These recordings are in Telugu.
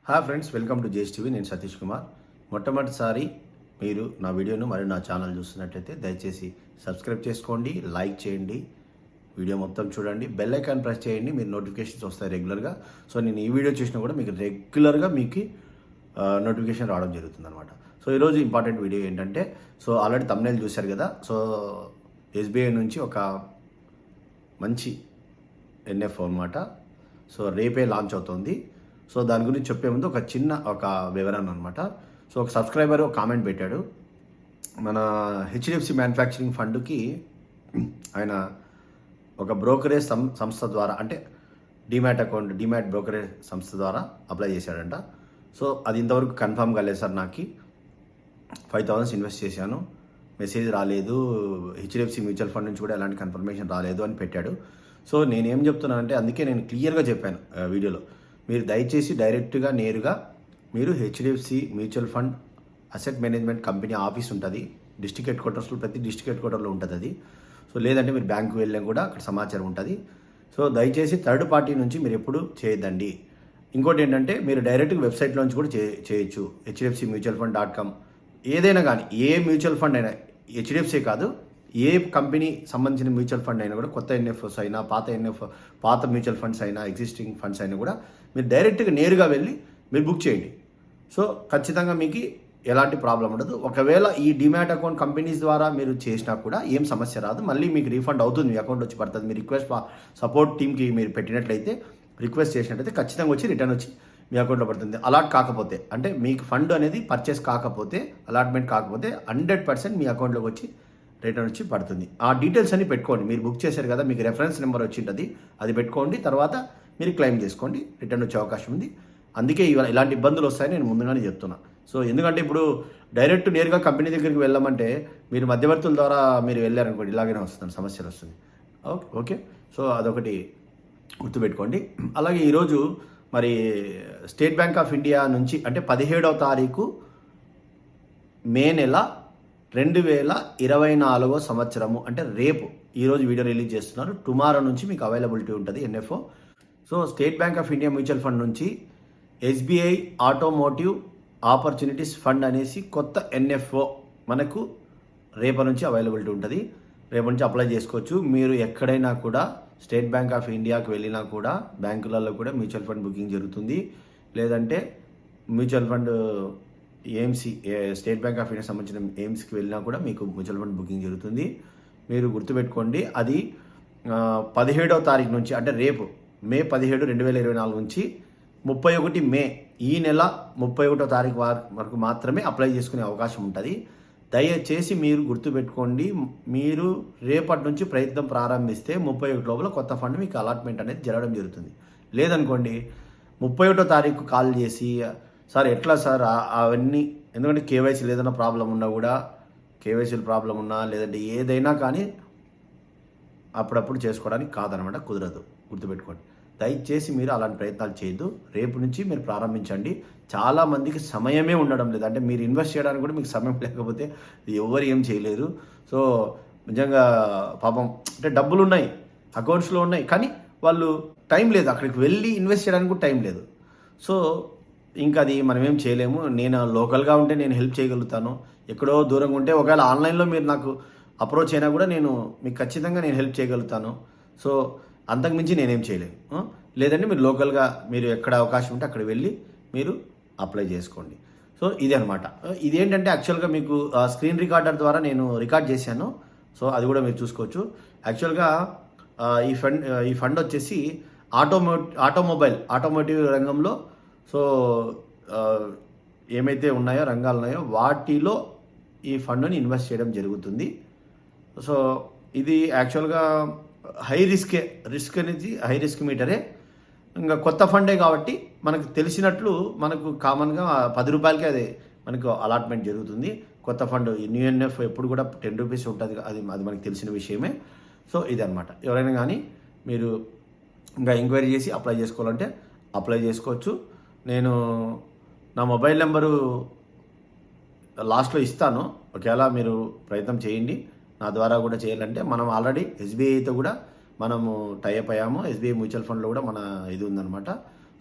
Hi friends, welcome to JS TV. నేను సతీష్ కుమార్. మొట్టమొదటిసారి మీరు నా వీడియోను మరియు నా ఛానల్ చూస్తున్నట్లయితే దయచేసి సబ్స్క్రైబ్ చేసుకోండి, లైక్ చేయండి, వీడియో మొత్తం చూడండి, బెల్ ఐకాన్ ప్రెస్ చేయండి. మీరు నోటిఫికేషన్స్ వస్తాయి రెగ్యులర్గా. సో నేను ఈ వీడియో చూసినా కూడా మీకు రెగ్యులర్గా మీకు నోటిఫికేషన్ రావడం జరుగుతుంది అనమాట. సో ఈరోజు ఇంపార్టెంట్ వీడియో ఏంటంటే, సో ఆల్రెడీ తమ్నైల్ చూశారు కదా. సో ఎస్బీఐ నుంచి ఒక మంచి ఎన్ఎఫ్ అనమాట. సో రేపే లాంచ్ అవుతుంది. సో దాని గురించి చెప్పే ముందు ఒక వివరణ అనమాట. సో ఒక సబ్స్క్రైబర్ ఒక కామెంట్ పెట్టాడు. మన హెచ్డిఎఫ్సి మ్యానుఫ్యాక్చరింగ్ ఫండ్కి ఆయన ఒక బ్రోకరేజ్ సంస్థ ద్వారా, అంటే డిమాట్ బ్రోకరేజ్ సంస్థ ద్వారా అప్లై చేశాడంట. సో అది ఇంతవరకు కన్ఫర్మ్ కాలేదు సార్, నాకు 5,000 ఇన్వెస్ట్ చేశాను, మెసేజ్ రాలేదు, హెచ్డిఎఫ్సి మ్యూచువల్ ఫండ్ నుంచి కూడా ఎలాంటి కన్ఫర్మేషన్ రాలేదు అని పెట్టాడు. సో నేనేం చెప్తున్నానంటే, అందుకే నేను క్లియర్గా చెప్పాను వీడియోలో, మీరు దయచేసి డైరెక్ట్గా నేరుగా మీరు HDFC mutual fund asset management company office ఉంటుంది డిస్ట్రిక్ట్ హెడ్ క్వార్టర్స్లో, ప్రతి డిస్ట్రిక్ట్ హెడ్ క్వార్టర్లో ఉంటుంది అది. సో లేదంటే మీరు బ్యాంకు వెళ్ళినా కూడా అక్కడ సమాచారం ఉంటుంది. సో దయచేసి థర్డ్ పార్టీ నుంచి మీరు ఎప్పుడు చేయొద్దండి. ఇంకోటి ఏంటంటే, మీరు డైరెక్ట్గా వెబ్సైట్లోంచి కూడా చేయొచ్చు. హెచ్డిఎఫ్సి మ్యూచువల్ ఫండ్ .com ఏదైనా కానీ, ఏ మ్యూచువల్ ఫండ్ అయినా, హెచ్డిఎఫ్సి కాదు, ఏ కంపెనీ సంబంధించిన మ్యూచువల్ ఫండ్ అయినా కూడా, కొత్త ఎన్ఎఫ్ఎస్ అయినా, పాత మ్యూచువల్ ఫండ్స్ అయినా, ఎగ్జిస్టింగ్ ఫండ్స్ అయినా కూడా మీరు డైరెక్ట్గా నేరుగా వెళ్ళి మీరు బుక్ చేయండి. సో ఖచ్చితంగా మీకు ఎలాంటి ప్రాబ్లం ఉండదు. ఒకవేళ ఈ డిమాట్ అకౌంట్ కంపెనీస్ ద్వారా మీరు చేసినా కూడా ఏం సమస్య రాదు, మళ్ళీ మీకు రీఫండ్ అవుతుంది, మీ అకౌంట్ వచ్చి పడుతుంది. మీ రిక్వెస్ట్ సపోర్ట్ టీమ్కి మీరు పెట్టినట్లయితే, రిక్వెస్ట్ చేసినట్లయితే ఖచ్చితంగా వచ్చి రిటర్న్ వచ్చి మీ అకౌంట్లో పడుతుంది. అలాట్ కాకపోతే, అంటే మీకు ఫండ్ అనేది పర్చేస్ కాకపోతే, అలాట్మెంట్ కాకపోతే 100% మీ అకౌంట్లోకి వచ్చి రిటర్న్ వచ్చి పడుతుంది. ఆ డీటెయిల్స్ అన్ని పెట్టుకోండి. మీరు బుక్ చేశారు కదా, మీకు రెఫరెన్స్ నెంబర్ వచ్చి ఉంటుంది, అది పెట్టుకోండి. తర్వాత మీరు క్లెయిమ్ చేసుకోండి, రిటర్న్ వచ్చే అవకాశం ఉంది. అందుకే ఇలాంటి ఇబ్బందులు వస్తాయని నేను ముందుగానే చెప్తున్నా. సో ఎందుకంటే ఇప్పుడు డైరెక్ట్ నేరుగా కంపెనీ దగ్గరికి వెళ్ళామంటే, మీరు మధ్యవర్తుల ద్వారా మీరు వెళ్ళారనుకోండి, ఇలాగనే వస్తుంది, సమస్యలు వస్తుంది. ఓకే. సో అదొకటి గుర్తుపెట్టుకోండి. అలాగే ఈరోజు మరి స్టేట్ బ్యాంక్ ఆఫ్ ఇండియా నుంచి, అంటే 17వ తారీఖు మే నెల 2024 సంవత్సరము, అంటే రేపు, ఈరోజు వీడియో రిలీజ్ చేస్తున్నారు. టుమారో నుంచి మీకు అవైలబిలిటీ ఉంటుంది NFO. So state bank of India mutual fund నుంచి ఎస్బీఐ ఆటోమోటివ్ ఆపర్చునిటీస్ ఫండ్ అనేసి కొత్త ఎన్ఎఫ్ఓ మనకు రేపటి నుంచి అవైలబిలిటీ ఉంటుంది. రేపటి నుంచి అప్లై చేసుకోవచ్చు. మీరు ఎక్కడైనా కూడా స్టేట్ బ్యాంక్ ఆఫ్ ఇండియాకి వెళ్ళినా కూడా, బ్యాంకులలో కూడా మ్యూచువల్ ఫండ్ బుకింగ్ జరుగుతుంది. లేదంటే mutual fund AMC, state bank of India సంబంధించిన ఎయిమ్స్కి వెళ్ళినా కూడా మీకు మ్యూచువల్ ఫండ్ బుకింగ్ జరుగుతుంది. మీరు గుర్తుపెట్టుకోండి, అది 17వ తారీఖు నుంచి, అంటే రేపు మే 17, 2024 నుంచి 31 మే, ఈ నెల 31వ తారీఖు వరకు మాత్రమే అప్లై చేసుకునే అవకాశం ఉంటుంది. దయచేసి మీరు గుర్తుపెట్టుకోండి, మీరు రేపటి నుంచి ప్రయత్నం ప్రారంభిస్తే 31 లోపల కొత్త ఫండ్ మీకు అలాట్మెంట్ అనేది జరగడం జరుగుతుంది. లేదనుకోండి 31వ తారీఖు కాల్ చేసి, సార్ ఎట్లా సార్ అవన్నీ, ఎందుకంటే కేవైసీలు ఏదైనా ప్రాబ్లం ఉన్నా కూడా, కేవైసీలు ప్రాబ్లం ఉన్నా లేదంటే ఏదైనా కానీ అప్పుడప్పుడు చేసుకోవడానికి కాదనమాట, కుదరదు. గుర్తుపెట్టుకోండి. దయచేసి మీరు అలాంటి ప్రయత్నాలు చేయొద్దు. రేపు నుంచి మీరు ప్రారంభించండి. చాలామందికి సమయమే ఉండడం లేదు, అంటే మీరు ఇన్వెస్ట్ చేయడానికి కూడా మీకు సమయం లేకపోతే ఎవరు ఏం చేయలేరు. సో నిజంగా పాపం, అంటే డబ్బులు ఉన్నాయి, అకౌంట్స్లో ఉన్నాయి, కానీ వాళ్ళు టైం లేదు, అక్కడికి వెళ్ళి ఇన్వెస్ట్ చేయడానికి కూడా టైం లేదు. సో ఇంకా అది మనం ఏం చేయలేము. నేను లోకల్గా ఉంటే నేను హెల్ప్ చేయగలుగుతాను, ఎక్కడో దూరంగా ఉంటే ఒకవేళ ఆన్లైన్లో మీరు నాకు అప్రోచ్ అయినా కూడా మీకు ఖచ్చితంగా నేను హెల్ప్ చేయగలుగుతాను. సో అంతకుమించి నేనేం చేయలేను. లేదంటే మీరు లోకల్గా, మీరు ఎక్కడ అవకాశం ఉంటే అక్కడ వెళ్ళి మీరు అప్లై చేసుకోండి. సో ఇది అనమాట. ఇదేంటంటే యాక్చువల్గా మీకు స్క్రీన్ రికార్డర్ ద్వారా నేను రికార్డ్ చేశాను. సో అది కూడా మీరు చూసుకోవచ్చు. యాక్చువల్గా ఈ ఫండ్ వచ్చేసి ఆటోమోటివ్ రంగంలో, సో ఏమైతే ఉన్నాయో రంగాలు ఉన్నాయో వాటిలో ఈ ఫండ్ని ఇన్వెస్ట్ చేయడం జరుగుతుంది. సో ఇది యాక్చువల్గా రిస్క్ అనేది హై రిస్క్ మీటరే. ఇంకా కొత్త ఫండే కాబట్టి మనకు తెలిసినట్లు, మనకు కామన్గా 10 రూపాయలకే అది మనకు అలాట్మెంట్ జరుగుతుంది. కొత్త ఫండ్ న్యూఎన్ఎఫ్ ఎప్పుడు కూడా 10 రూపీస్ ఉంటుంది, అది మనకు తెలిసిన విషయమే. సో ఇదనమాట. ఎవరైనా కానీ మీరు ఇంకా ఎంక్వైరీ చేసి అప్లై చేసుకోవాలంటే అప్లై చేసుకోవచ్చు. నేను నా మొబైల్ నెంబరు లాస్ట్లో ఇస్తాను, ఒకవేళ మీరు ప్రయత్నం చేయండి. నా ద్వారా కూడా చేయాలంటే, మనం ఆల్రెడీ ఎస్బీఐతో కూడా మనము టైఅప్ అయ్యాము. ఎస్బీఐ మ్యూచువల్ ఫండ్లో కూడా మన ఇది ఉందన్నమాట.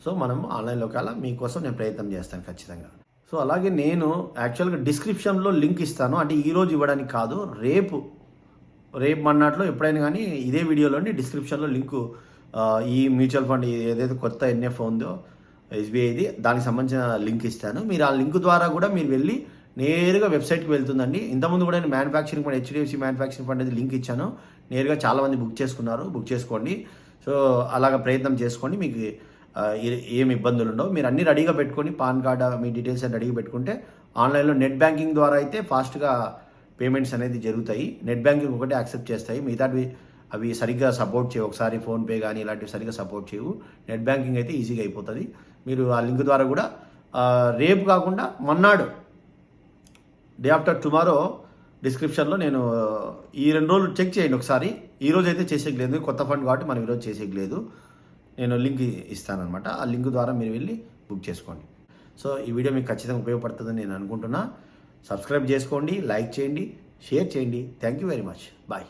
సో మనం ఆన్లైన్లో కాల మీకోసం నేను ప్రయత్నం చేస్తాను ఖచ్చితంగా. సో అలాగే నేను యాక్చువల్గా డిస్క్రిప్షన్లో లింక్ ఇస్తాను. అంటే ఈరోజు ఇవ్వడానికి కాదు, రేపు మన్నాట్లో ఎప్పుడైనా కానీ ఇదే వీడియోలోని డిస్క్రిప్షన్లో లింకు ఈ మ్యూచువల్ ఫండ్ ఏదైతే కొత్త ఎన్ఎఫ్ ఉందో ఎస్బీఐది దానికి సంబంధించిన లింక్ ఇస్తాను. మీరు ఆ లింక్ ద్వారా కూడా మీరు వెళ్ళి నేరుగా వెబ్సైట్కి వెళ్తుందండి. ఇంతకుముందు కూడా నేను manufacturing fund HDFC manufacturing fund అనేది లింక్ ఇచ్చాను. నేరుగా చాలామంది బుక్ చేసుకున్నారు. బుక్ చేసుకోండి. సో అలాగ ప్రయత్నం చేసుకోండి. మీకు ఏం ఇబ్బందులు ఉండవు. మీరు అన్నీ రెడీగా పెట్టుకొని పాన్ కార్డ్ మీ డీటెయిల్స్ అన్ని రెడీగా పెట్టుకుంటే ఆన్లైన్లో నెట్ బ్యాంకింగ్ ద్వారా అయితే ఫాస్ట్గా పేమెంట్స్ అనేది జరుగుతాయి. నెట్ బ్యాంకింగ్ ఒకటే యాక్సెప్ట్ చేస్తాయి. మిగతావి అవి సరిగ్గా సపోర్ట్ చేయవు. ఒకసారి ఫోన్పే కానీ ఇలాంటివి సరిగ్గా సపోర్ట్ చేయవు. నెట్ బ్యాంకింగ్ అయితే ఈజీగా అయిపోతుంది. మీరు ఆ లింక్ ద్వారా కూడా రేపు కాకుండా మొన్నాడు డే ఆఫ్టర్ టుమారో డిస్క్రిప్షన్లో నేను ఈ 2 రోజులు చెక్ చేయండి ఒకసారి. ఈరోజు అయితే చేసేకి లేదు, కొత్త ఫండ్ కాబట్టి మనం ఈరోజు చేసేకి లేదు. నేను లింక్ ఇస్తానన్నమాట. ఆ లింక్ ద్వారా మీరు వెళ్ళి బుక్ చేసుకోండి. సో ఈ వీడియో మీకు ఖచ్చితంగా ఉపయోగపడుతుందని నేను అనుకుంటున్నా. సబ్స్క్రైబ్ చేసుకోండి, లైక్ చేయండి, షేర్ చేయండి. Thank you very much. Bye.